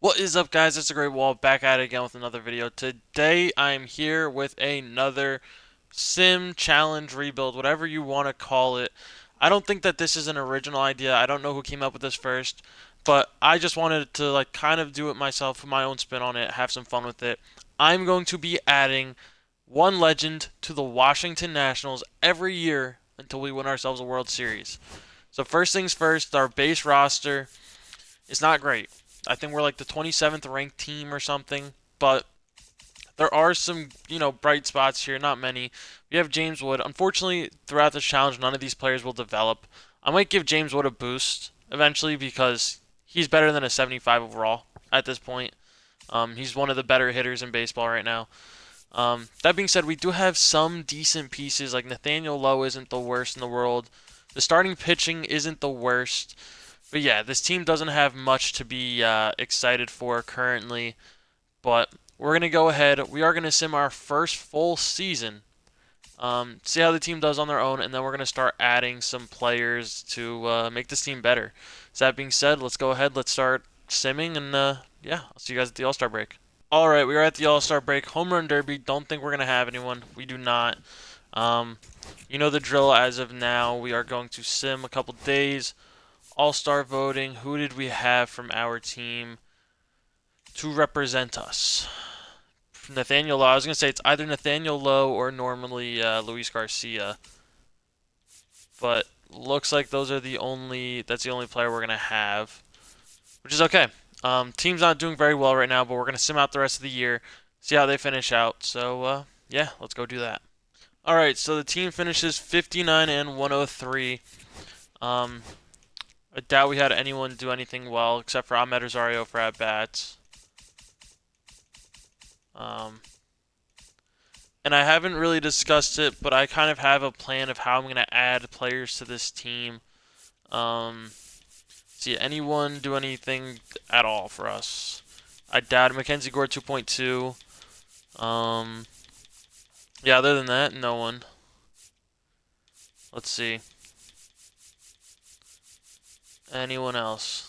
What is up, guys? It's TheGreatWall back at it again with another video. Today I'm here with another sim challenge rebuild, whatever you want to call it. I don't think that this is an original idea. I don't know who came up with this first, but I just wanted to kind of do it myself, put my own spin on it, have some fun with it. I'm going to be adding one legend to the Washington Nationals every year until we win ourselves a World Series. So first things first, our base roster is not great. I think we're like the 27th ranked team or something, but there are some, bright spots here, not many. We have James Wood. Unfortunately, throughout this challenge, none of these players will develop. I might give James Wood a boost eventually because he's better than a 75 overall at this point. He's one of the better hitters in baseball right now. That being said, we do have some decent pieces. Like Nathaniel Lowe isn't the worst in the world. The starting pitching isn't the worst. But yeah, this team doesn't have much to be excited for currently. But we're going to go ahead. We are going to sim our first full season. See how the team does on their own. And then we're going to start adding some players to make this team better. So that being said, let's go ahead. Let's start simming. And yeah, I'll see you guys at the All-Star break. Alright, we are at the All-Star break. Home Run Derby. Don't think we're going to have anyone. We do not. Um, you know the drill as of now. We are going to sim a couple days. All-Star voting. Who did we have from our team to represent us? Nathaniel Lowe. I was going to say it's either Nathaniel Lowe or normally Luis Garcia. But looks like that's the only player we're going to have, which is okay. Team's not doing very well right now, but we're going to sim out the rest of the year, see how they finish out. So, yeah, let's go do that. All right, so the team finishes 59 and 103. I doubt we had anyone do anything well except for Ahmed Rosario for at-bats. And I haven't really discussed it, but I kind of have a plan of how I'm going to add players to this team. See, anyone do anything at all for us? I doubt Mackenzie Gore 2.2. Yeah, other than that, no one. Let's see. Anyone else?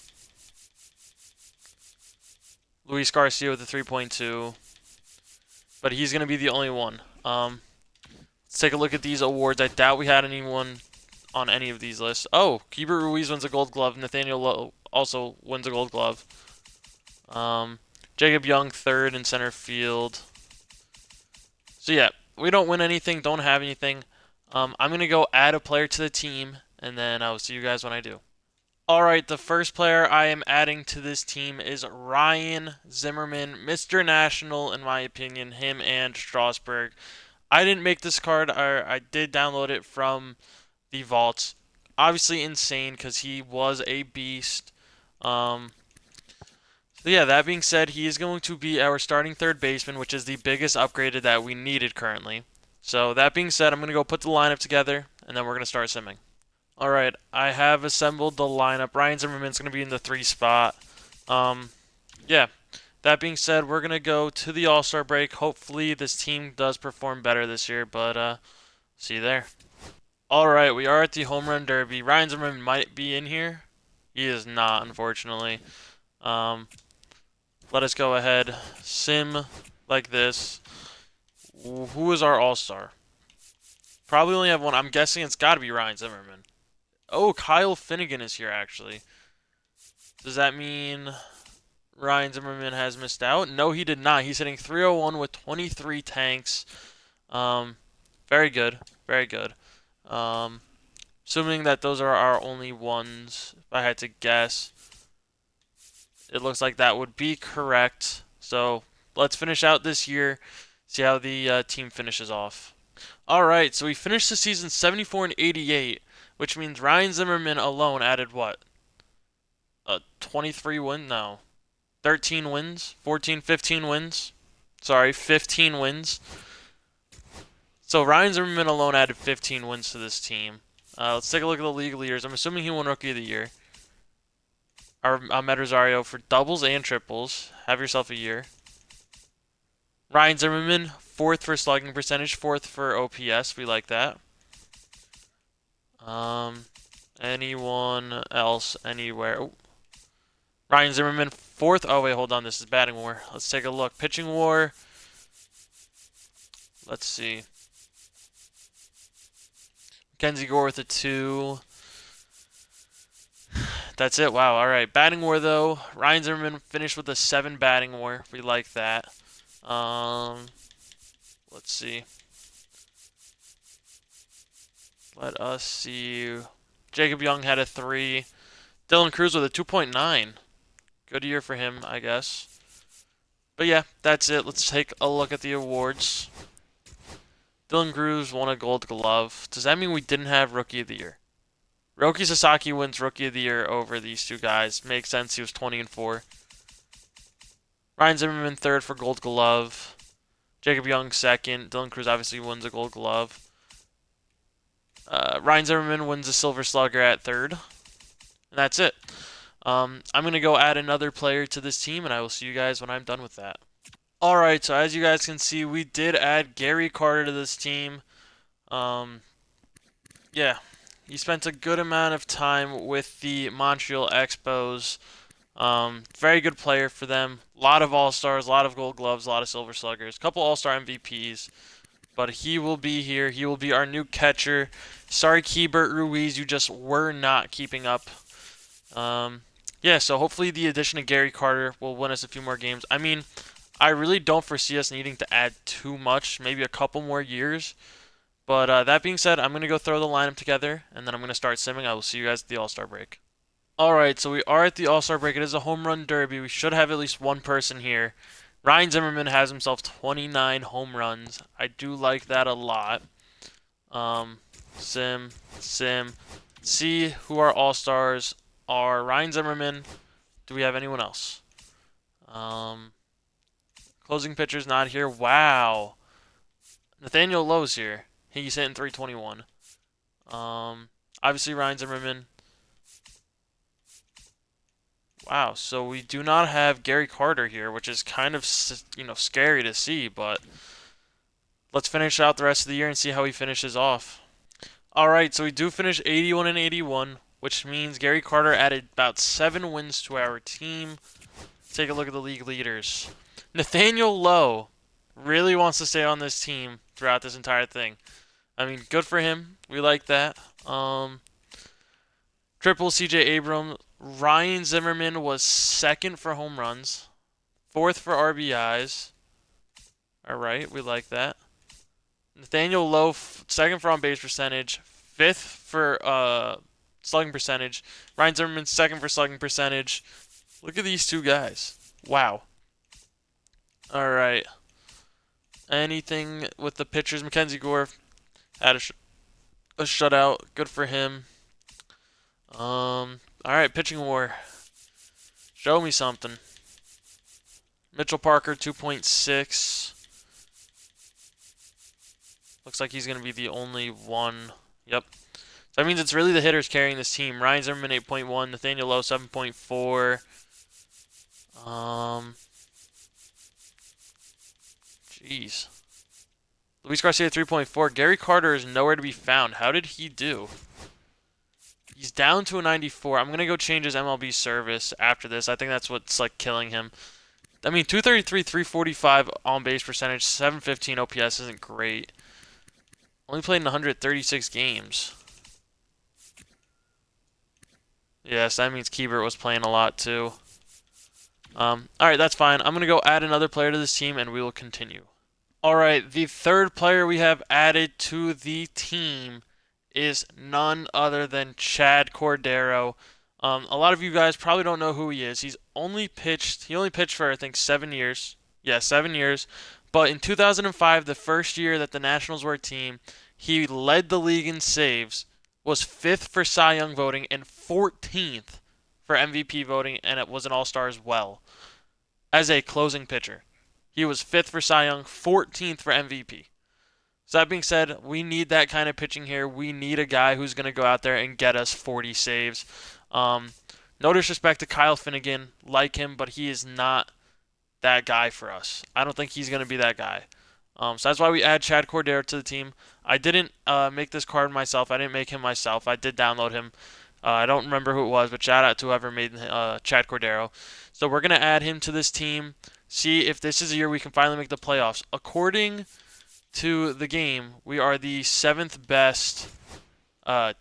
Luis Garcia with a 3.2. But he's going to be the only one. Let's take a look at these awards. I doubt we had anyone on any of these lists. Oh, Keibert Ruiz wins a Gold Glove. Nathaniel Lowe also wins a Gold Glove. Jacob Young third in center field. So yeah, we don't win anything, don't have anything. I'm going to go add a player to the team, and then I'll see you guys when I do. Alright, the first player I am adding to this team is Ryan Zimmerman, Mr. National, in my opinion, him and Strasburg. I didn't make this card, I did download it from the vaults. Obviously insane because he was a beast. So yeah, that being said, he is going to be our starting third baseman, which is the biggest upgrade that we needed currently. So that being said, I'm going to go put the lineup together, and then we're going to start simming. Alright, I have assembled the lineup. Ryan Zimmerman's going to be in the 3 spot. Yeah, that being said, we're going to go to the All-Star break. Hopefully this team does perform better this year, but see you there. Alright, we are at the Home Run Derby. Ryan Zimmerman might be in here. He is not, unfortunately. Let us go ahead. Sim like this. Who is our All-Star? Probably only have one. I'm guessing it's got to be Ryan Zimmerman. Oh, Kyle Finnegan is here, actually. Does that mean Ryan Zimmerman has missed out? No, he did not. He's hitting 301 with 23 tanks. Very good. Very good. Assuming that those are our only ones, if I had to guess, it looks like that would be correct. So let's finish out this year, see how the team finishes off. Alright, so we finished the season 74 and 88, which means Ryan Zimmerman alone added what? 23 win? No. 13 wins? 14, 15 wins? Sorry, 15 wins. So Ryan Zimmerman alone added 15 wins to this team. Let's take a look at the league leaders. I'm assuming he won Rookie of the Year. Ahmed Rosario for doubles and triples. Have yourself a year. Ryan Zimmerman, 4th for slugging percentage, 4th for OPS. We like that. Anyone else anywhere? Oh. Ryan Zimmerman, fourth. Oh, wait, hold on. This is batting war. Let's take a look. Pitching war. Let's see. Mackenzie Gore with a 2. That's it. Wow. All right. Batting war, though. Ryan Zimmerman finished with a 7 batting war. We like that. Um, let's see. Let us see. Jacob Young had a 3. Dylan Cruz with a 2.9. Good year for him, I guess. But yeah, that's it. Let's take a look at the awards. Dylan Cruz won a Gold Glove. Does that mean we didn't have Rookie of the Year? Roki Sasaki wins Rookie of the Year over these two guys. Makes sense. He was 20-4. Ryan Zimmerman third for Gold Glove. Jacob Young second. Dylan Cruz obviously wins a Gold Glove. Ryan Zimmerman wins a Silver Slugger at third. And that's it. I'm going to go add another player to this team, and I will see you guys when I'm done with that. Alright, so as you guys can see, we did add Gary Carter to this team. Yeah, he spent a good amount of time with the Montreal Expos. Very good player for them. A lot of All-Stars, a lot of Gold Gloves, a lot of Silver Sluggers, a couple All-Star MVPs. But he will be here. He will be our new catcher. Sorry, Keibert Ruiz, you just were not keeping up. Yeah, so hopefully the addition of Gary Carter will win us a few more games. I mean, I really don't foresee us needing to add too much, maybe a couple more years. But that being said, I'm going to go throw the lineup together, and then I'm going to start simming. I will see you guys at the All-Star break. Alright, so we are at the All-Star break. It is a home run derby. We should have at least one person here. Ryan Zimmerman has himself 29 home runs. I do like that a lot. Sim. See who our All-Stars are. Ryan Zimmerman. Do we have anyone else? Closing pitcher's not here. Wow. Nathaniel Lowe's here. He's hitting 321. Obviously Ryan Zimmerman. Wow, so we do not have Gary Carter here, which is kind of, scary to see, but let's finish out the rest of the year and see how he finishes off. Alright, so we do finish 81 and 81, which means Gary Carter added about 7 wins to our team. Take a look at the league leaders. Nathaniel Lowe really wants to stay on this team throughout this entire thing. I mean, good for him. We like that. Triple CJ Abrams. Ryan Zimmerman was second for home runs, fourth for RBIs. Alright, we like that. Nathaniel Lowe, second for on-base percentage, fifth for slugging percentage. Ryan Zimmerman, second for slugging percentage. Look at these two guys. Wow. Alright. Anything with the pitchers? Mackenzie Gore had a shutout. Good for him. Alright, pitching war. Show me something. Mitchell Parker, 2.6. Looks like he's going to be the only one. Yep. So that means it's really the hitters carrying this team. Ryan Zimmerman, 8.1. Nathaniel Lowe, 7.4. Jeez. Luis Garcia, 3.4. Gary Carter is nowhere to be found. How did he do? He's down to a 94. I'm going to go change his MLB service after this. I think that's what's, killing him. I mean, 233, 345 on-base percentage, 715 OPS isn't great. Only played in 136 games. Yes, that means Keibert was playing a lot, too. Alright, that's fine. I'm going to go add another player to this team, and we will continue. Alright, the third player we have added to the team is none other than Chad Cordero. A lot of you guys probably don't know who he is. He only pitched for, I think, 7 years. Yeah, 7 years. But in 2005, the first year that the Nationals were a team, he led the league in saves, was 5th for Cy Young voting, and 14th for MVP voting, and it was an All-Star as well, as a closing pitcher. He was 5th for Cy Young, 14th for MVP. So that being said, we need that kind of pitching here. We need a guy who's going to go out there and get us 40 saves. No disrespect to Kyle Finnegan, like him, but he is not that guy for us. I don't think he's going to be that guy. So that's why we add Chad Cordero to the team. I didn't make this card myself. I didn't make him myself. I did download him. I don't remember who it was, but shout out to whoever made Chad Cordero. So we're gonna add him to this team. See if this is a year we can finally make the playoffs. According to the game, we are the seventh best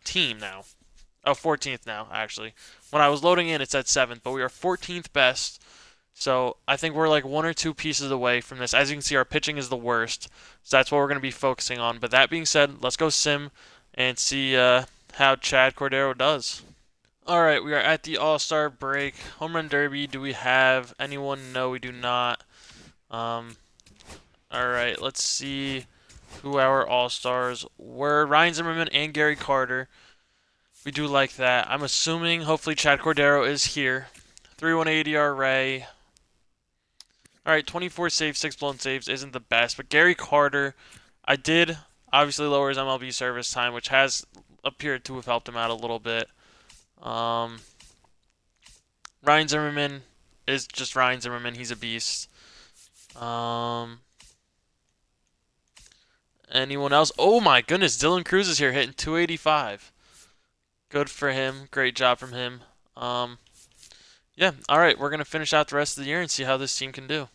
team now. Oh, 14th now, actually. When I was loading in, it said 7th, but we are 14th best. So I think we're like one or two pieces away from this. As you can see, our pitching is the worst. So that's what we're going to be focusing on. But that being said, let's go sim and see how Chad Cordero does. All right, we are at the All-Star break. Home Run Derby, do we have anyone? No, we do not. Um, all right, let's see who our All-Stars were. Ryan Zimmerman and Gary Carter. We do like that. I'm assuming, hopefully, Chad Cordero is here. 3.18 ERA. Alright, 24 saves, 6 blown saves isn't the best, but Gary Carter, I did obviously lower his MLB service time, which has appeared to have helped him out a little bit. Ryan Zimmerman is just Ryan Zimmerman. He's a beast. Anyone else? Oh my goodness, Dylan Cruz is here hitting 285. Good for him. Great job from him. Yeah, alright, we're going to finish out the rest of the year and see how this team can do.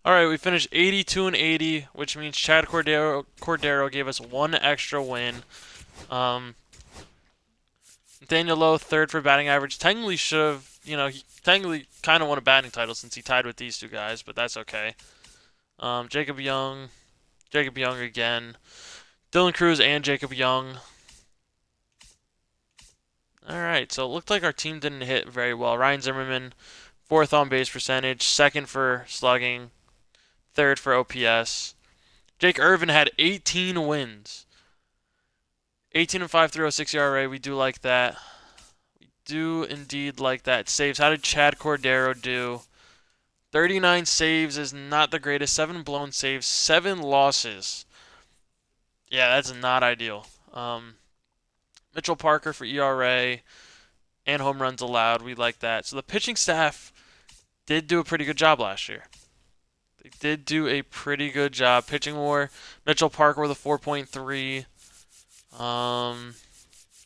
Alright, we finished 82-80, which means Chad Cordero gave us one extra win. Daniel Lowe, third for batting average. Technically should have, he technically kind of won a batting title since he tied with these two guys, but that's okay. Jacob Young again. Dylan Cruz and Jacob Young. Alright, so it looked like our team didn't hit very well. Ryan Zimmerman, fourth on base percentage, second for slugging, third for OPS. Jake Irvin had 18 wins. 18-5, 3.06 ERA. We do like that. We do indeed like that. Saves. How did Chad Cordero do? 39 saves is not the greatest. 7 blown saves, 7 losses. Yeah, that's not ideal. Mitchell Parker for ERA and home runs allowed. We like that. So the pitching staff did do a pretty good job last year. They did do a pretty good job. Pitching WAR, Mitchell Parker with a 4.3.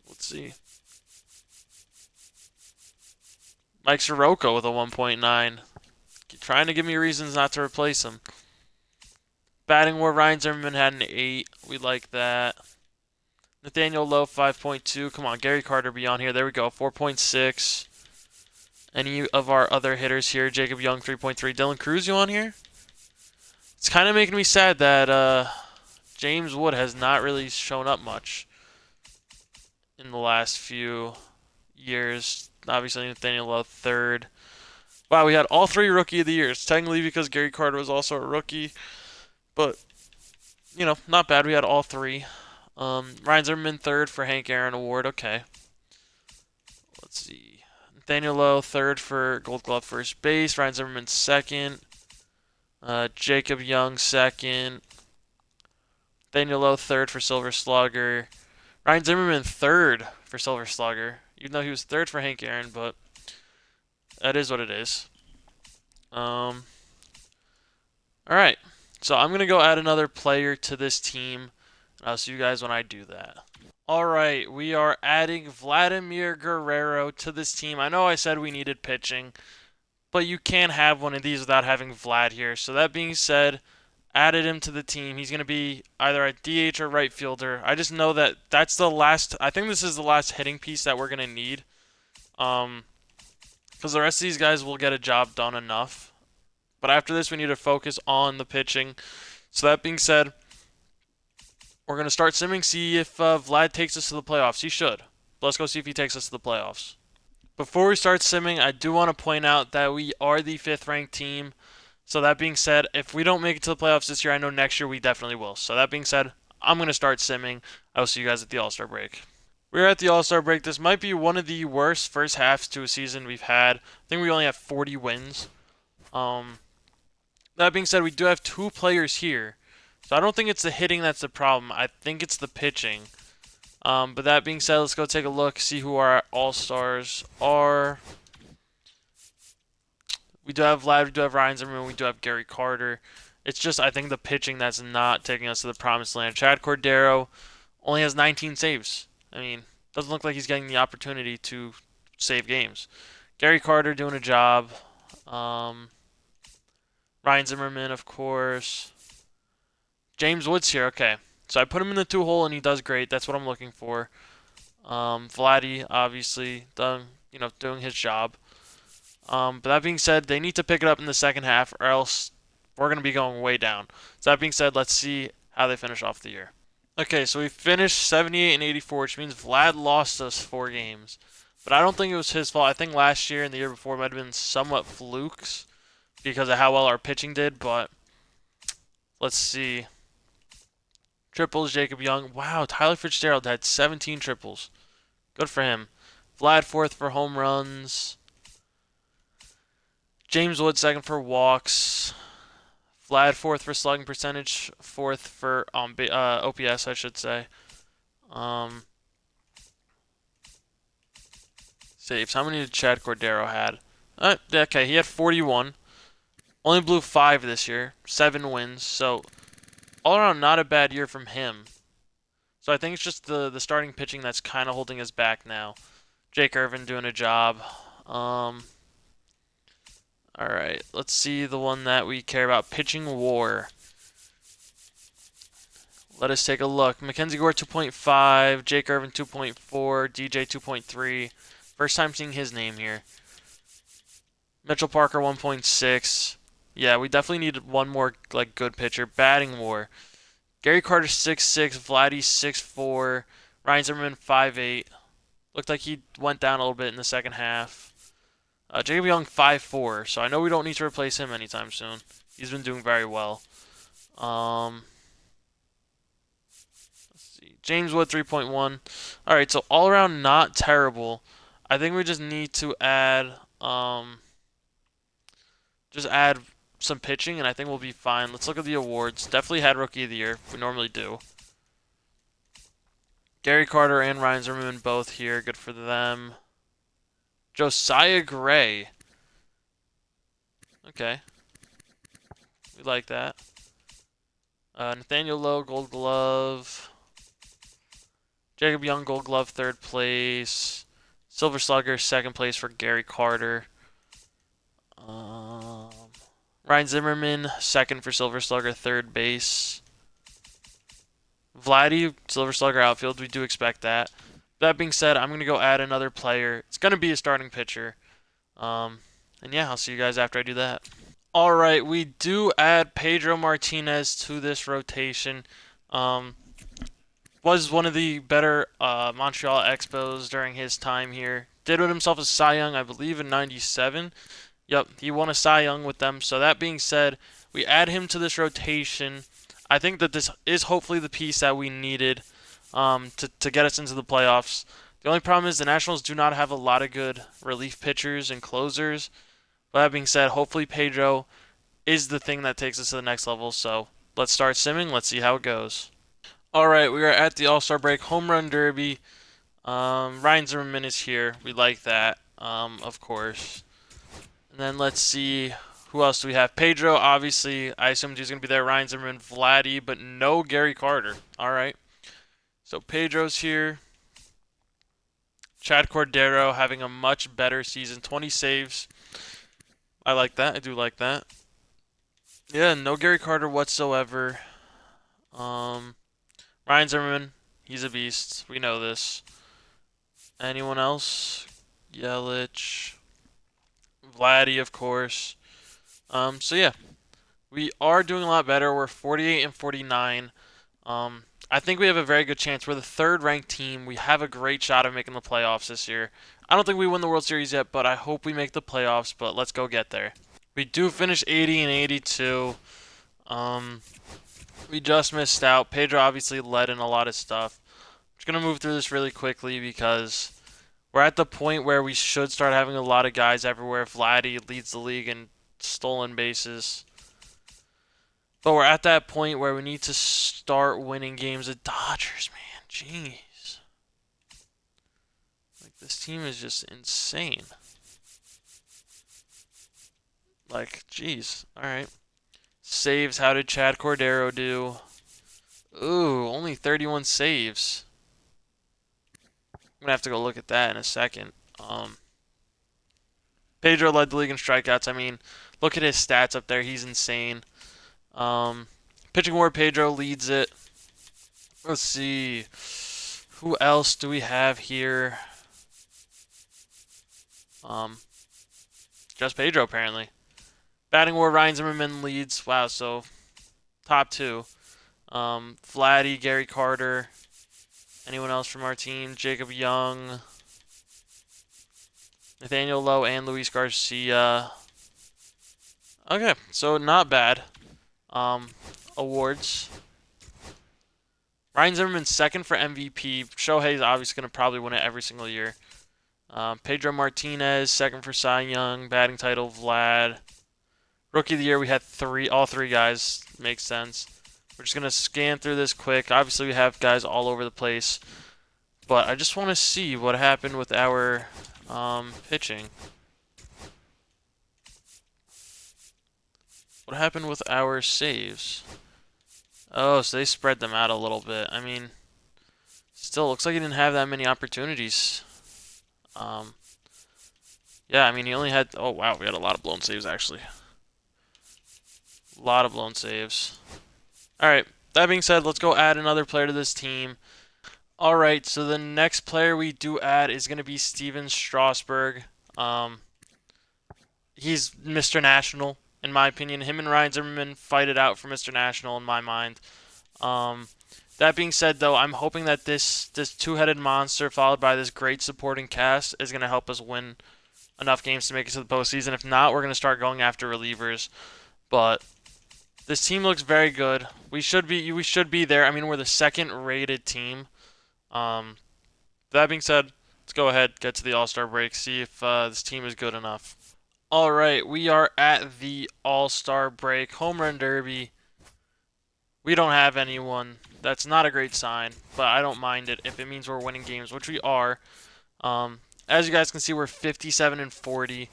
Let's see. Mike Soroka with a 1.9. Trying to give me reasons not to replace him. Batting WAR, Ryan Zimmerman had an 8. We like that. Nathaniel Lowe, 5.2. Come on, Gary Carter be on here. There we go, 4.6. Any of our other hitters here? Jacob Young, 3.3. Dylan Cruz, you on here? It's kind of making me sad that James Wood has not really shown up much in the last few years. Obviously, Nathaniel Lowe, third. Wow, we had all 3 Rookie of the Years. Technically because Gary Carter was also a rookie. But, not bad. We had all 3. Ryan Zimmerman, third for Hank Aaron Award. Okay. Let's see. Nathaniel Lowe, third for Gold Glove first base. Ryan Zimmerman, second. Jacob Young, second. Nathaniel Lowe, third for Silver Slugger. Ryan Zimmerman, third for Silver Slugger. Even though he was third for Hank Aaron, but that is what it is. Alright. So I'm going to go add another player to this team. I'll see you guys when I do that. Alright, we are adding Vladimir Guerrero to this team. I know I said we needed pitching, but you can't have one of these without having Vlad here. So that being said, added him to the team. He's going to be either a DH or right fielder. I just know that that's the last, I think this is the last hitting piece that we're going to need. Because the rest of these guys will get a job done enough. But after this, we need to focus on the pitching. So that being said, we're going to start simming, see if Vlad takes us to the playoffs. He should. Let's go see if he takes us to the playoffs. Before we start simming, I do want to point out that we are the 5th ranked team. So that being said, if we don't make it to the playoffs this year, I know next year we definitely will. So that being said, I'm going to start simming. I will see you guys at the All-Star break. We're at the All-Star break. This might be one of the worst first halves to a season we've had. I think we only have 40 wins. That being said, we do have 2 players here. So I don't think it's the hitting that's the problem. I think it's the pitching. But that being said, let's go take a look, see who our All-Stars are. We do have Vlad, we do have Ryan Zimmerman, we do have Gary Carter. It's just, I think, the pitching that's not taking us to the promised land. Chad Cordero only has 19 saves. I mean, doesn't look like he's getting the opportunity to save games. Gary Carter doing a job. Um, Ryan Zimmerman, of course. James Woods here. Okay, so I put him in the 2 hole and he does great. That's what I'm looking for. Vladdy obviously done, doing his job. But that being said, they need to pick it up in the second half, or else we're going to be going way down. So that being said, let's see how they finish off the year. Okay, so we finished 78 and 84, which means Vlad lost us 4 games. But I don't think it was his fault. I think last year and the year before might have been somewhat flukes because of how well our pitching did. But let's see. Triples, Jacob Young. Wow, Tyler Fitzgerald had 17 triples. Good for him. Vlad fourth for home runs. James Wood second for walks. Vlad fourth for slugging percentage. Fourth for OPS, I should say. Saves. How many did Chad Cordero had? Okay, he had 41. Only blew 5 this year. 7 wins. So all around, not a bad year from him. So I think it's just the starting pitching that's kind of holding us back now. Jake Irvin doing a job. All right, let's see the one that we care about. Pitching WAR. Let us take a look. Mackenzie Gore 2.5, Jake Irvin 2.4, DJ 2.3. First time seeing his name here. Mitchell Parker 1.6. Yeah, we definitely need one more good pitcher. Batting WAR. Gary Carter 6'6", Vladdy 6'4", Ryan Zimmerman 5'8". Looked like he went down a little bit in the second half. Jacob Young 5'4", so I know we don't need to replace him anytime soon. He's been doing very well. Let's see. James Wood 3.1. All right, so all around not terrible. I think we just need to add some pitching, and I think we'll be fine. Let's look at the awards. Definitely had Rookie of the Year. We normally do. Gary Carter and Ryan Zimmerman both here. Good for them. Josiah Gray. Okay. We like that. Nathaniel Lowe, Gold Glove. Jacob Young, Gold Glove, 3rd place. Silver Slugger, 2nd place for Gary Carter. Ryan Zimmerman, 2nd for Silver Slugger, 3rd base. Vladdy, Silver Slugger outfield. We do expect that. That being said, I'm going to go add another player. It's going to be a starting pitcher. And yeah, I'll see you guys after I do that. All right, we do add Pedro Martinez to this rotation. Was one of the better Montreal Expos during his time here. Did win himself a Cy Young, I believe, in '97. Yep, he won a Cy Young with them. So that being said, we add him to this rotation. I think that this is hopefully the piece that we needed to get us into the playoffs. The only problem is the Nationals do not have a lot of good relief pitchers and closers. But that being said, hopefully Pedro is the thing that takes us to the next level. So let's start simming. Let's see how it goes. All right, we are at the All-Star break home run derby. Ryan Zimmerman is here. We like that, of course. And then let's see, who else do we have? Pedro, obviously. I assumed he was going to be there. Ryan Zimmerman, Vladdy, but no Gary Carter. All right. So Pedro's here. Chad Cordero having a much better season. 20 saves. I like that. I do like that. Yeah, no Gary Carter whatsoever. Ryan Zimmerman, he's a beast. We know this. Anyone else? Yelich. Vladdy, of course. So yeah, we are doing a lot better. We're 48 and 49. I think we have a very good chance. We're the 3rd ranked team. We have a great shot of making the playoffs this year. I don't think we win the World Series yet, but I hope we make the playoffs, but let's go get there. We do finish 80 and 82. We just missed out. Pedro obviously led in a lot of stuff. I'm just going to move through this really quickly because we're at the point where we should start having a lot of guys everywhere. Vladdy leads the league in stolen bases. But we're at that point where we need to start winning games. The Dodgers, man. Jeez. Like, this team is just insane. Like, jeez. Alright. Saves. How did Chad Cordero do? Ooh, only 31 saves. I'm gonna have to go look at that in a second. Pedro led the league in strikeouts. I mean, look at his stats up there. He's insane. Um, Pitching WAR, Pedro leads it. Let's see. Who else do we have here? Um, just Pedro, apparently. Batting WAR, Ryan Zimmerman leads. Wow, so top two. Vladdy, Gary Carter. Anyone else from our team? Jacob Young, Nathaniel Lowe, and Luis Garcia. Okay, so not bad. Awards. Ryan Zimmerman's second for MVP. Shohei's obviously going to probably win it every single year. Pedro Martinez, second for Cy Young. Batting title, Vlad. Rookie of the year, we had all three guys. Makes sense. We're just going to scan through this quick. Obviously, we have guys all over the place. But I just want to see what happened with our pitching. What happened with our saves? Oh, so they spread them out a little bit. I mean, still looks like he didn't have that many opportunities. Yeah, I mean, he only had... Oh, wow, we had a lot of blown saves, actually. A lot of blown saves. Alright, that being said, let's go add another player to this team. Alright, so the next player we do add is going to be Steven Strasburg. He's Mr. National, in my opinion. Him and Ryan Zimmerman fight it out for Mr. National, in my mind. That being said, though, I'm hoping that this two-headed monster, followed by this great supporting cast, is going to help us win enough games to make it to the postseason. If not, we're going to start going after relievers. But this team looks very good. We should be there. I mean, we're the second-rated team. That being said, let's go ahead, get to the All-Star break, see if this team is good enough. All right, we are at the All-Star break. Home Run Derby. We don't have anyone. That's not a great sign, but I don't mind it if it means we're winning games, which we are. As you guys can see, we're 57 and 40.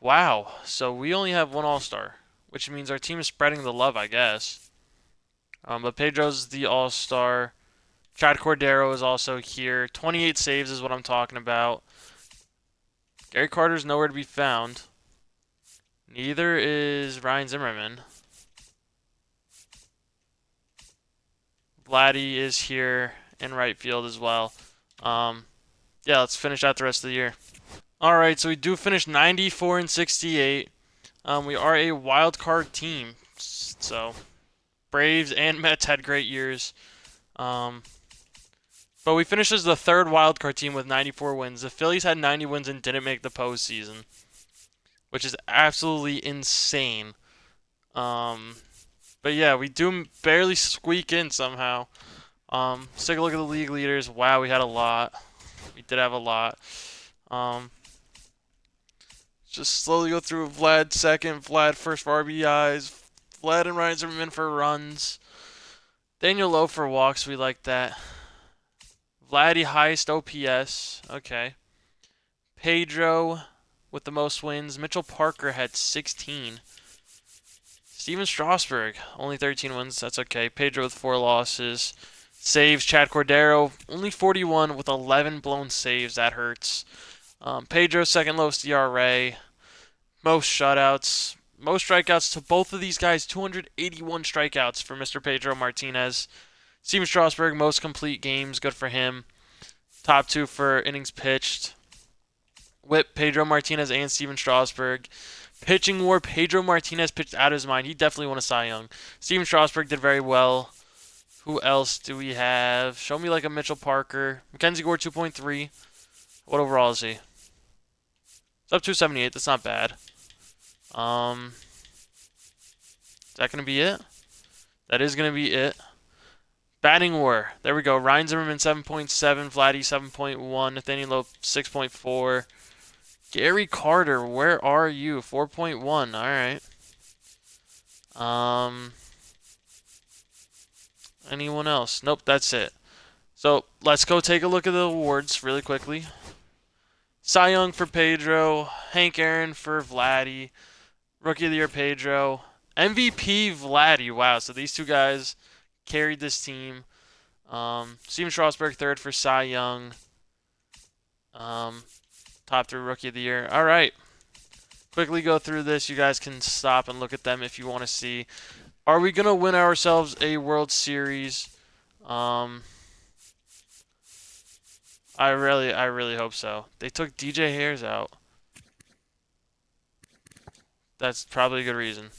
Wow, so we only have one All-Star, which means our team is spreading the love, I guess. But Pedro's the All-Star. Chad Cordero is also here. 28 saves is what I'm talking about. Gary Carter's nowhere to be found. Neither is Ryan Zimmerman. Vladdy is here in right field as well. Yeah, let's finish out the rest of the year. All right, so we do finish 94 and 68. We are a wild card team, so Braves and Mets had great years. But we finished as the third wild card team with 94 wins. The Phillies had 90 wins and didn't make the postseason, which is absolutely insane. But yeah, we do barely squeak in somehow. Let's take a look at the league leaders. Wow, we had a lot. We did have a lot. Just slowly go through Vlad second, Vlad first for RBIs, Vlad and Ryan Zimmerman for runs. Daniel Lowe for walks, we like that. Vladdy highest OPS, okay. Pedro with the most wins. Mitchell Parker had 16. Steven Strasburg, only 13 wins, that's okay. Pedro with 4 losses. Saves, Chad Cordero, only 41 with 11 blown saves, that hurts. Pedro, second lowest ERA. Most shutouts. Most strikeouts to both of these guys, 281 strikeouts for Mr. Pedro Martinez. Steven Strasburg, most complete games, good for him. Top 2 for innings pitched. Whip, Pedro Martinez and Steven Strasburg. Pitching WAR, Pedro Martinez pitched out of his mind. He definitely won a Cy Young. Steven Strasburg did very well. Who else do we have? Show me like a Mitchell Parker. Mackenzie Gore, 2.3. What overall is he? It's up 278. That's not bad. Is that going to be it? That is going to be it. Batting WAR. There we go. Ryan Zimmerman, 7.7. Vladdy, 7.1. Nathaniel Lowe, 6.4. Gary Carter, where are you? 4.1. All right. Anyone else? Nope, that's it. So let's go take a look at the awards really quickly. Cy Young for Pedro. Hank Aaron for Vladdy. Rookie of the Year Pedro. MVP Vladdy. Wow, so these two guys carried this team. Steven Strasburg, third for Cy Young. Top 3 Rookie of the Year. All right. Quickly go through this. You guys can stop and look at them if you want to see. Are we going to win ourselves a World Series? I really hope so. They took DJ Hayes out. That's probably a good reason.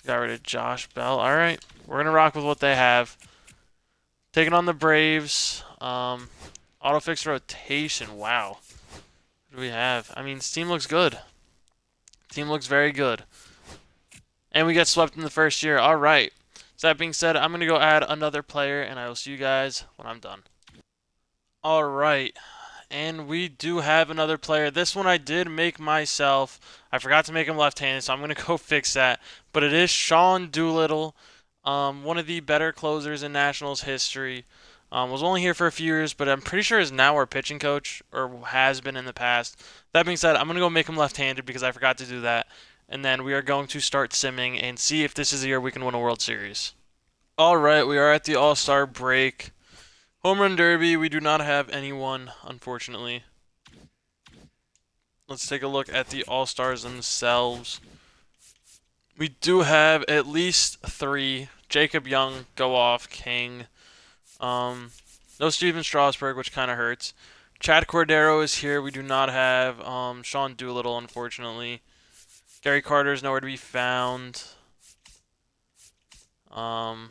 Got rid of Josh Bell. All right. We're going to rock with what they have. Taking on the Braves. Auto fix rotation. Wow. What do we have? I mean, this team looks good. Team looks very good. And we get swept in the first year. All right. So that being said, I'm going to go add another player, and I will see you guys when I'm done. All right. And we do have another player. This one I did make myself. I forgot to make him left-handed, so I'm going to go fix that. But it is Sean Doolittle, one of the better closers in Nationals history. Was only here for a few years, but I'm pretty sure is now our pitching coach, or has been in the past. That being said, I'm going to go make him left-handed because I forgot to do that. And then we are going to start simming and see if this is the year we can win a World Series. All right, we are at the All-Star break. Home Run Derby, we do not have anyone, unfortunately. Let's take a look at the All-Stars themselves. We do have at least 3. Jacob Young, go off, King. No Steven Strasburg, which kind of hurts. Chad Cordero is here. We do not have Sean Doolittle, unfortunately. Gary Carter is nowhere to be found. Wow.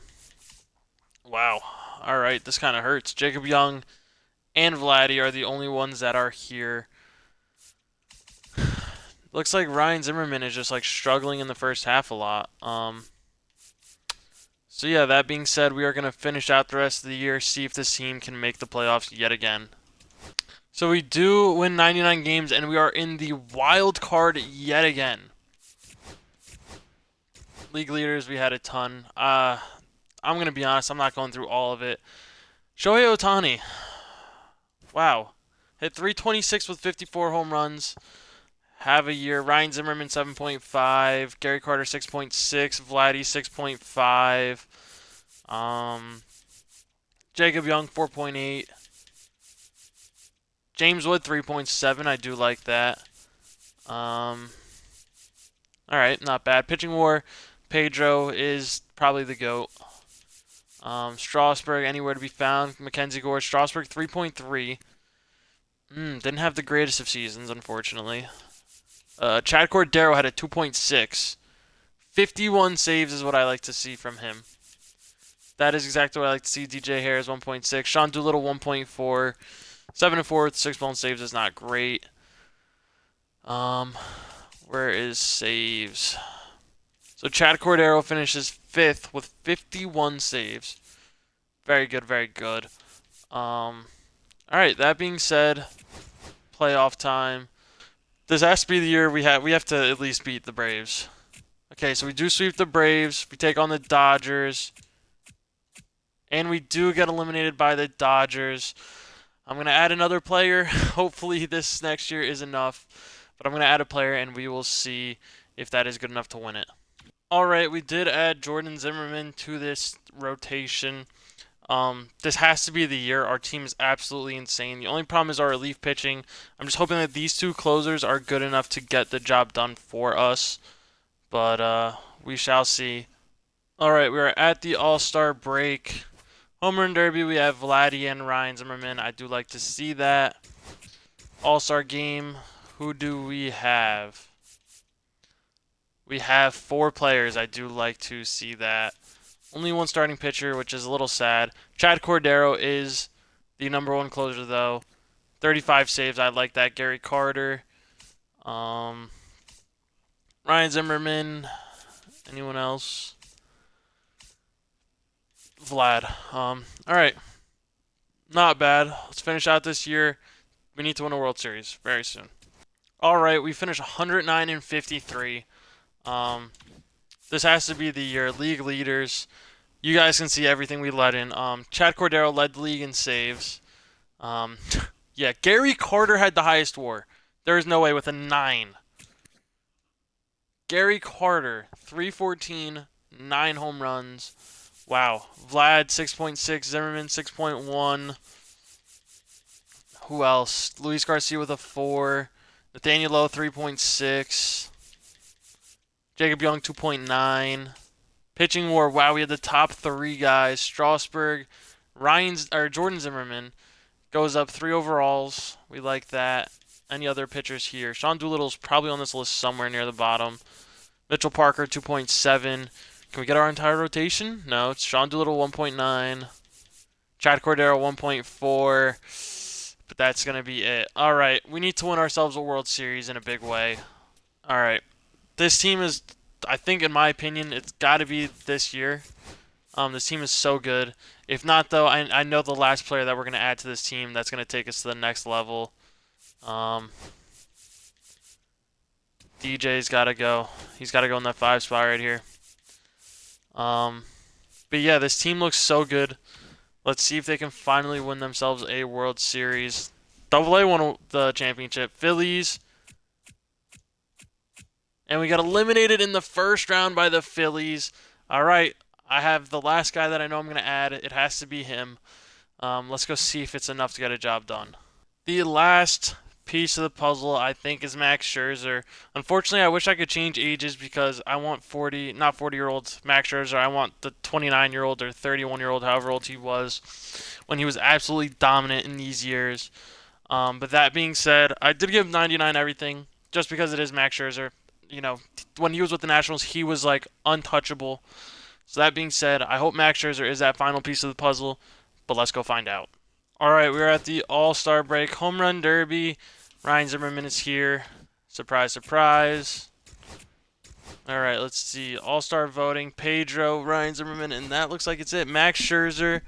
All right, this kind of hurts. Jacob Young and Vladdy are the only ones that are here. Looks like Ryan Zimmerman is just like struggling in the first half a lot. So yeah, that being said, we are going to finish out the rest of the year, see if this team can make the playoffs yet again. So we do win 99 games, and we are in the wild card yet again. League leaders, we had a ton. I'm going to be honest, I'm not going through all of it. Shohei Ohtani. Wow. Hit 326 with 54 home runs. Have a year. Ryan Zimmerman 7.5. Gary Carter 6.6. Vladdy 6.5. Jacob Young 4.8. James Wood 3.7. I do like that. Alright, not bad. Pitching WAR. Pedro is probably the GOAT. Strasburg anywhere to be found. Mackenzie Gore. Strasburg 3.3. Didn't have the greatest of seasons, unfortunately. Chad Cordero had a 2.6. 51 saves is what I like to see from him. That is exactly what I like to see. DJ Harris 1.6. Sean Doolittle 1.4. 7-4 with 6 blown saves is not great. Where is saves? So Chad Cordero finishes 5th with 51 saves. Very good, very good. Alright, that being said, playoff time. This has to be the year we have to at least beat the Braves. Okay, so we do sweep the Braves. We take on the Dodgers. And we do get eliminated by the Dodgers. I'm going to add another player. Hopefully this next year is enough. But I'm going to add a player, and we will see if that is good enough to win it. Alright, we did add Jordan Zimmerman to this rotation. This has to be the year. Our team is absolutely insane. The only problem is our relief pitching. I'm just hoping that these 2 closers are good enough to get the job done for us. But we shall see. Alright, we are at the All-Star break. Home Run Derby, we have Vladdy and Ryan Zimmerman. I do like to see that. All-Star game, who do we have? We have 4 players. I do like to see that. Only 1 starting pitcher, which is a little sad. Chad Cordero is the #1 closer, though. 35 saves. I like that. Gary Carter. Ryan Zimmerman. Anyone else? Vlad. Alright. Not bad. Let's finish out this year. We need to win a World Series very soon. Alright, we finished 109 and 53. This has to be the year. League leaders. You guys can see everything we let in. Chad Cordero led the league in saves. Yeah, Gary Carter had the highest WAR. There is no way with a 9. Gary Carter, 314, 9 home runs. Wow. Vlad 6.6, Zimmerman 6.1. Who else? Luis Garcia with a 4. Nathaniel Lowe 3.6. Jacob Young 2.9. Pitching war, wow, we had the top 3 guys. Strasburg, Jordan Zimmerman goes up 3 overalls. We like that. Any other pitchers here? Sean Doolittle's probably on this list somewhere near the bottom. Mitchell Parker 2.7. Can we get our entire rotation? No, it's Sean Doolittle 1.9. Chad Cordero 1.4. But that's going to be it. All right, we need to win ourselves a World Series in a big way. All right, this team is, I think, in my opinion, it's got to be this year. This team is so good. If not, though, I know the last player that we're going to add to this team that's going to take us to the next level. DJ's got to go. He's got to go in that 5 spot right here. But yeah, this team looks so good. Let's see if they can finally win themselves a World Series. AA won the championship. Phillies. And we got eliminated in the first round by the Phillies. All right, I have the last guy that I know I'm going to add. It has to be him. Let's go see if it's enough to get a job done. The last piece of the puzzle, I think, is Max Scherzer. Unfortunately, I wish I could change ages because I want 40, not 40-year-old Max Scherzer. I want the 29-year-old or 31-year-old, however old he was, when he was absolutely dominant in these years. But that being said, I did give 99 everything just because it is Max Scherzer. You know, when he was with the Nationals, he was like untouchable. So that being said, I hope Max Scherzer is that final piece of the puzzle, but let's go find out. All right, we're at the All-Star break. Home Run Derby. Ryan Zimmerman is here. Surprise, surprise. All right, let's see. All-Star voting. Pedro, Ryan Zimmerman, and that looks like it's it. Max Scherzer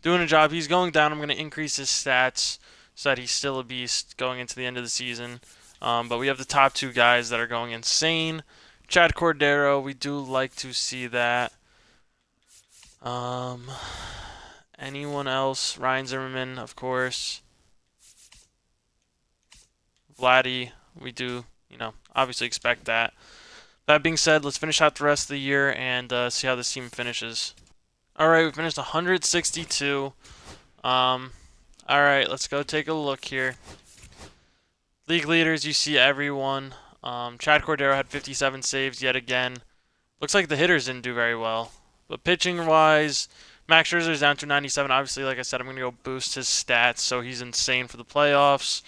doing a job. He's going down. I'm going to increase his stats so that he's still a beast going into the end of the season. But we have the top 2 guys that are going insane. Chad Cordero, we do like to see that. Anyone else? Ryan Zimmerman, of course. Vladdy, we do, obviously expect that. That being said, let's finish out the rest of the year and see how this team finishes. All right, we finished 162. All right, let's go take a look here. League leaders, you see everyone. Chad Cordero had 57 saves yet again. Looks like the hitters didn't do very well. But pitching-wise, Max Scherzer's down to 97. Obviously, like I said, I'm going to go boost his stats so he's insane for the playoffs.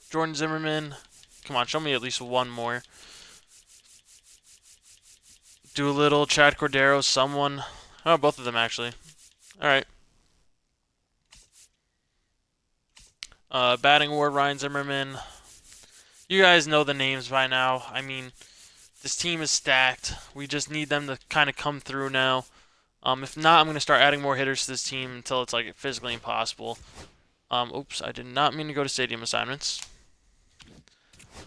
Jordan Zimmerman, come on, show me at least one more. Doolittle, Chad Cordero, someone. Oh, both of them, actually. All right. Batting award, Ryan Zimmerman. You guys know the names by now. I mean, this team is stacked. We just need them to kind of come through now. If not, I'm going to start adding more hitters to this team until it's like physically impossible. Oops, I did not mean to go to stadium assignments.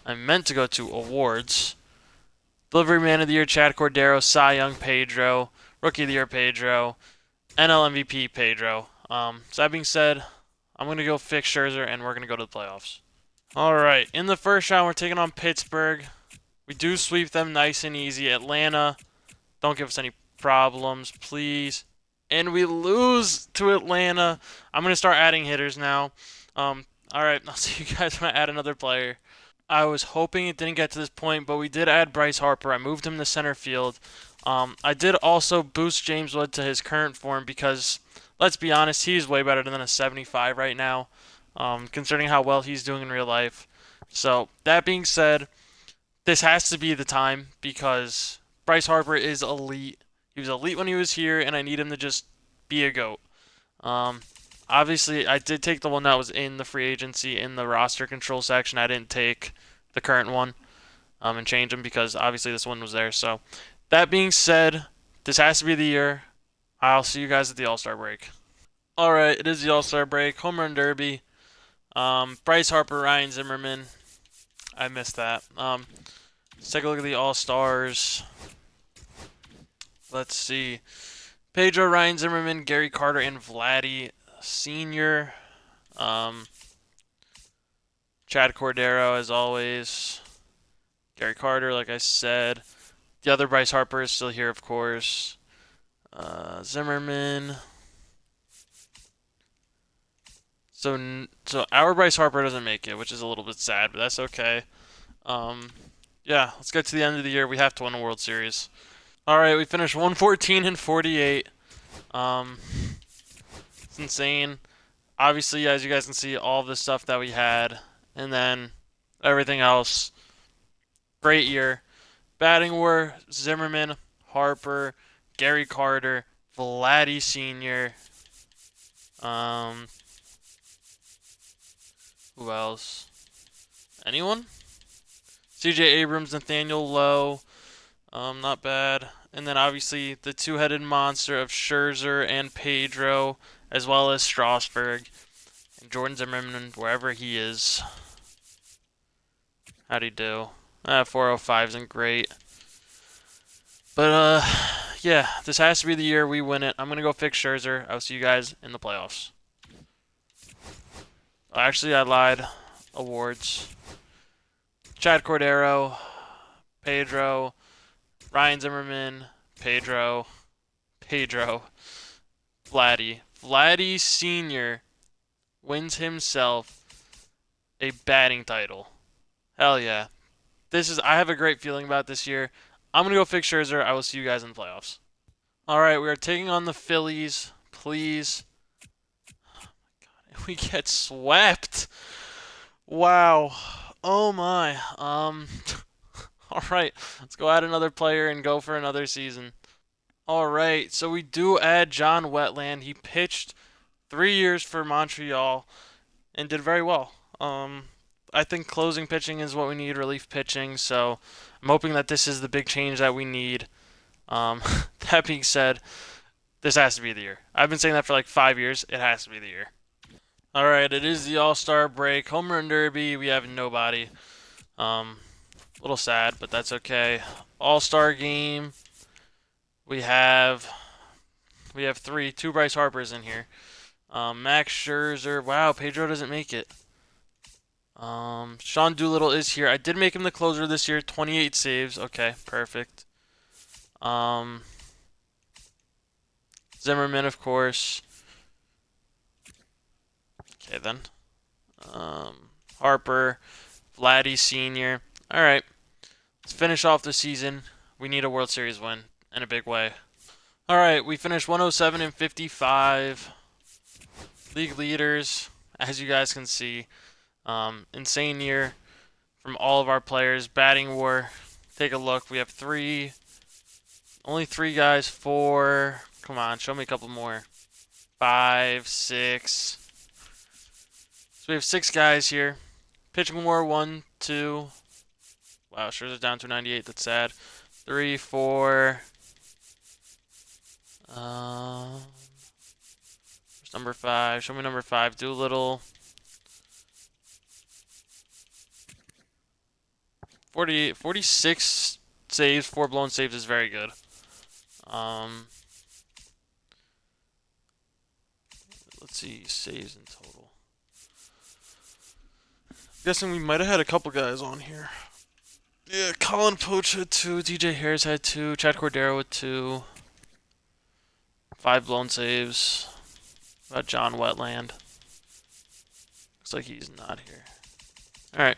I meant to go to awards. Delivery Man of the Year, Chad Cordero. Cy Young, Pedro. Rookie of the Year, Pedro. NL MVP, Pedro. So that being said, I'm going to go fix Scherzer, and we're going to go to the playoffs. All right, in the first round, we're taking on Pittsburgh. We do sweep them nice and easy. Atlanta, don't give us any problems, please. And we lose to Atlanta. I'm going to start adding hitters now. All right, I'll see you guys when I add another player. I was hoping it didn't get to this point, but we did add Bryce Harper. I moved him to center field. I did also boost James Wood to his current form because, let's be honest, he's way better than a 75 right now, considering how well he's doing in real life. So, that being said, this has to be the time because Bryce Harper is elite. He was elite when he was here, and I need him to just be a GOAT. Obviously, I did take the one that was in the free agency in the roster control section. I didn't take the current one and change them because obviously this one was there. So, that being said, this has to be the year. I'll see you guys at the All-Star break. All right, it is the All-Star break. Home Run Derby. Bryce Harper, Ryan Zimmerman. I missed that. Let's take a look at the All-Stars. Let's see. Pedro, Ryan Zimmerman, Gary Carter, and Vladdy Sr. Chad Cordero, as always. Gary Carter, like I said. The other Bryce Harper is still here, of course. Zimmerman. So our Bryce Harper doesn't make it, which is a little bit sad, but that's okay. Um, yeah, let's get to the end of the year. We have to win a World Series. All right, we finished 114 and 48. Um, it's insane. Obviously, as you guys can see, all the stuff that we had, and then everything else. Great year. Batting were Zimmerman, Harper, Gary Carter, Vladdy Sr. Um, who else? Anyone? C.J. Abrams, Nathaniel Lowe. Not bad. And then obviously the two-headed monster of Scherzer and Pedro, as well as Strasburg and Jordan Zimmerman, wherever he is. How'd he do? 405 isn't great. But, yeah, this has to be the year we win it. I'm going to go fix Scherzer. I'll see you guys in the playoffs. Actually, I lied. Awards. Chad Cordero, Pedro, Ryan Zimmerman, Pedro, Vladdy. Vladdy Sr. wins himself a batting title. Hell yeah. I have a great feeling about this year. I'm going to go fix Scherzer. I will see you guys in the playoffs. All right, we are taking on the Phillies. Please. Oh my God, we get swept. Wow. Oh my. All right, let's go add another player and go for another season. All right, so we do add John Wetland. He pitched 3 years for Montreal and did very well. I think closing pitching is what we need, relief pitching. So I'm hoping that this is the big change that we need. Um, that being said, this has to be the year. I've been saying that for like 5 years. It has to be the year. All right, it is the All-Star break. Home Run Derby, we have nobody. A little sad, but that's okay. All-Star game, we have two Bryce Harpers in here. Max Scherzer. Wow, Pedro doesn't make it. Sean Doolittle is here. I did make him the closer this year. 28 saves. Okay, perfect. Zimmerman, of course. Okay, then. Harper. Vladdy Sr. All right. Let's finish off the season. We need a World Series win in a big way. All right, we finished 107 and 55. League leaders, as you guys can see. Insane year from all of our players. Batting war. Take a look. We have only three guys. Four. Come on, show me a couple more. 5, 6. So we have 6 guys here. Pitching war 1, 2. Wow, Scherzer's down to 98. That's sad. 3, 4. Where's number 5? Show me number 5. Doolittle. 46 saves, 4 blown saves is very good. Let's see, saves in total. I'm guessing we might have had a couple guys on here. Yeah, Colin Poach had 2, DJ Harris had 2, Chad Cordero with 2. 5 blown saves. About John Wetland. Looks like he's not here. Alright.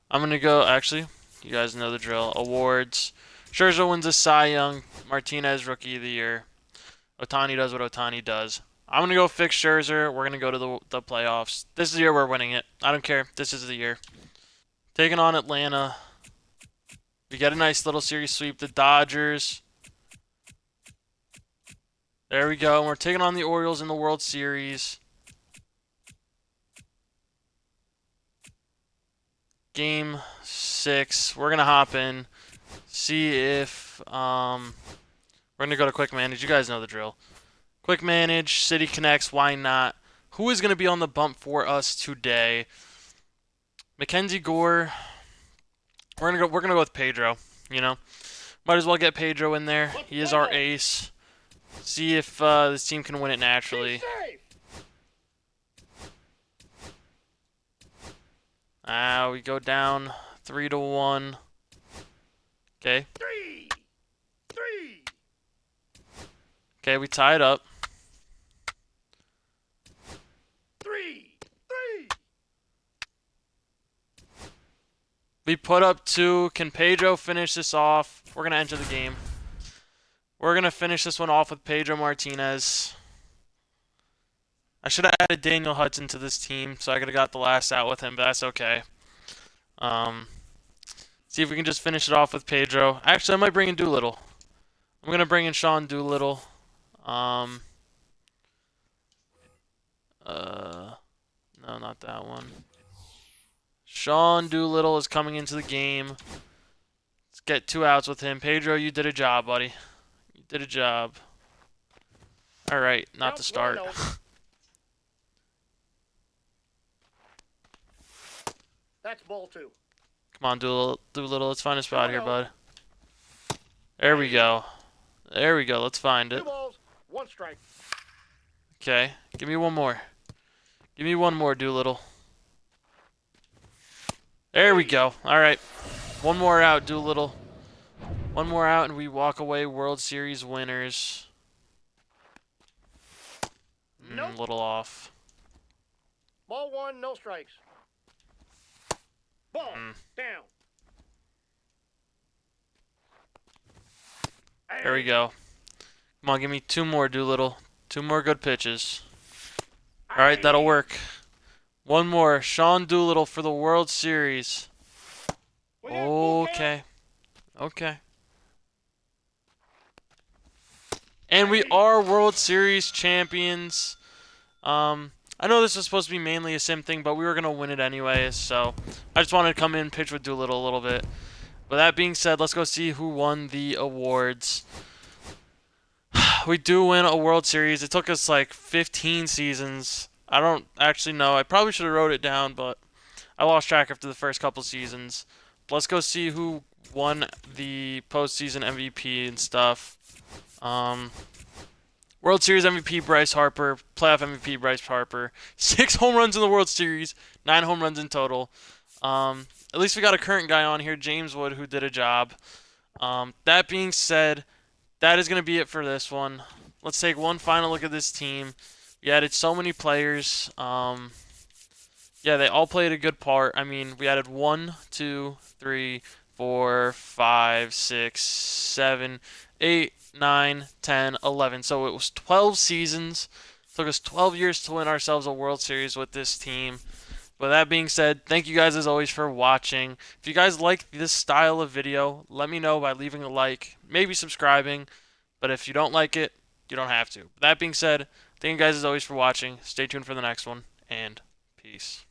I'm going to go, actually, you guys know the drill. Awards. Scherzer wins a Cy Young. Martinez, Rookie of the Year. Ohtani does what Ohtani does. I'm going to go fix Scherzer. We're going to go to the playoffs. This is the year we're winning it. I don't care. This is the year. Taking on Atlanta. We get a nice little series sweep. The Dodgers. There we go. And we're taking on the Orioles in the World Series. Game 6. We're going to hop in. See if... we're going to go to Quick Manage. You guys know the drill. Quick Manage. City Connects. Why not? Who is going to be on the bump for us today? Mackenzie Gore. We're gonna go with Pedro. You know, might as well get Pedro in there. He is our ace. See if this team can win it naturally. We go down 3-1. Okay. 3. Okay, we tie it up. 3. We put up 2. Can Pedro finish this off? We're going to enter the game. We're going to finish this one off with Pedro Martinez. I should have added Daniel Hudson to this team, so I could have got the last out with him, but that's okay. See if we can just finish it off with Pedro. Actually, I might bring in Doolittle. I'm going to bring in Sean Doolittle. No, not that one. Sean Doolittle is coming into the game. Let's get 2 outs with him. Pedro, you did a job, buddy. You did a job. Alright, not to start. That's ball 2. Come on, Doolittle. Let's find a spot here, bud. There we go. There we go. Let's find it. 2 balls, 1 strike. Okay. Give me one more. Give me one more, Doolittle. There we go. Alright. One more out, Doolittle. One more out, and we walk away World Series winners. Nope. A little off. Ball 1, no strikes. Ball down. There we go. Come on, give me 2 more, Doolittle. 2 more good pitches. Alright, that'll work. One more. Sean Doolittle for the World Series. Okay. Okay. And we are World Series champions. I know this was supposed to be mainly a sim thing, but we were going to win it anyways, so I just wanted to come in and pitch with Doolittle a little bit. But that being said, let's go see who won the awards. We do win a World Series. It took us like 15 seasons. I don't actually know. I probably should have wrote it down, but I lost track after the first couple seasons. But let's go see who won the postseason MVP and stuff. World Series MVP Bryce Harper, playoff MVP Bryce Harper, 6 home runs in the World Series, 9 home runs in total. At least we got a current guy on here, James Wood, who did a job. That being said, that is going to be it for this one. Let's take one final look at this team. We added so many players. Yeah, they all played a good part. I mean, we added 1, 2, 3, 4, 5, 6, 7, 8, 9, 10, 11. So it was 12 seasons. It took us 12 years to win ourselves a World Series with this team. But that being said, thank you guys as always for watching. If you guys like this style of video, let me know by leaving a like, maybe subscribing. But if you don't like it, you don't have to. That being said, thank you guys as always for watching. Stay tuned for the next one, and peace.